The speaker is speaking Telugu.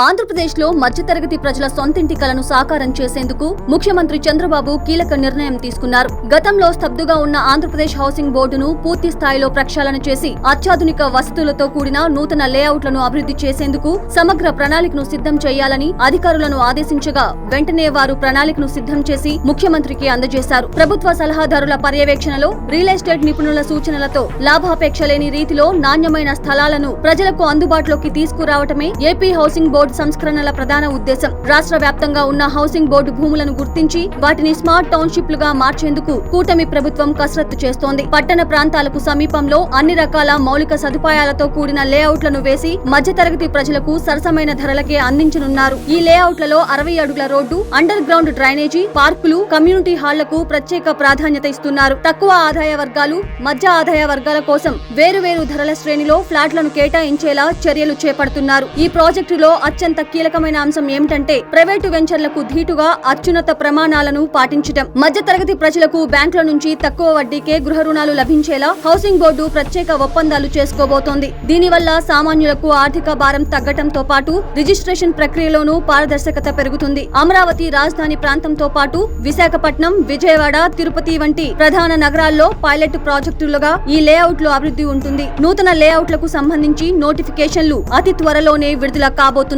ఆంధ్రప్రదేశ్లో మధ్యతరగతి ప్రజల సొంతింటి కలను సాకారం చేసేందుకు ముఖ్యమంత్రి చంద్రబాబు కీలక నిర్ణయం తీసుకున్నారు. గతంలో స్తబ్దుగా ఉన్న ఆంధ్రప్రదేశ్ హౌసింగ్ బోర్డును పూర్తి స్థాయిలో ప్రక్షాళన చేసి అత్యాధునిక వసతులతో కూడిన నూతన లేఅవుట్లను అభివృద్ధి చేసేందుకు సమగ్ర ప్రణాళికను సిద్ధం చేయాలని అధికారులను ఆదేశించగా వెంటనే వారు ప్రణాళికను సిద్ధం చేసి ముఖ్యమంత్రికి అందజేశారు. ప్రభుత్వ సలహాదారుల పర్యవేక్షణలో రియల్ ఎస్టేట్ నిపుణుల సూచనలతో లాభాపేక్ష లేని రీతిలో నాణ్యమైన స్థలాలను ప్రజలకు అందుబాటులోకి తీసుకురావటమే ఏపీ హౌసింగ్ బోర్డు సంస్కరణల ప్రధాన ఉద్దేశం. రాష్ట్ర వ్యాప్తంగా ఉన్న హౌసింగ్ బోర్డు భూములను గుర్తించి వాటిని స్మార్ట్ టౌన్షిప్లుగా మార్చేందుకు కూటమి ప్రభుత్వం కసరత్తు చేస్తోంది. పట్టణ ప్రాంతాలకు సమీపంలో అన్ని రకాల మౌలిక సదుపాయాలతో కూడిన లేఅవుట్లను వేసి మధ్యతరగతి ప్రజలకు సరసమైన ధరలకే అందించనున్నారు. ఈ లేఅవుట్లలో 60 అడుగుల రోడ్డు, అండర్ గ్రౌండ్ డ్రైనేజీ, పార్కులు, కమ్యూనిటీ హాళ్లకు ప్రత్యేక ప్రాధాన్యత ఇస్తున్నారు. తక్కువ ఆదాయ వర్గాలు, మధ్య ఆదాయ వర్గాల కోసం వేరువేరు ధరల శ్రేణిలో ఫ్లాట్లను కేటాయించేలా చర్యలు చేపడుతున్నారు. ఈ ప్రాజెక్టులో అత్యంత కీలకమైన అంశం ఏమిటంటే ప్రైవేటు వెంచర్లకు ధీటుగా అత్యున్నత ప్రమాణాలను పాటించడం. మధ్యతరగతి ప్రజలకు బ్యాంకుల నుంచి తక్కువ వడ్డీకే గృహ రుణాలు లభించేలా హౌసింగ్ బోర్డు ప్రత్యేక ఒప్పందాలు చేసుకోబోతోంది. దీనివల్ల సామాన్యులకు ఆర్థిక భారం తగ్గటంతో పాటు రిజిస్ట్రేషన్ ప్రక్రియలోనూ పారదర్శకత పెరుగుతుంది. అమరావతి రాజధాని ప్రాంతంతో పాటు విశాఖపట్నం, విజయవాడ, తిరుపతి వంటి ప్రధాన నగరాల్లో పైలట్ ప్రాజెక్టులుగా ఈ లేఅవుట్లు అభివృద్ధి ఉంటుంది. నూతన లేఅవుట్లకు సంబంధించి నోటిఫికేషన్లు అతి త్వరలోనే విడుదల కాబోతున్నాయి.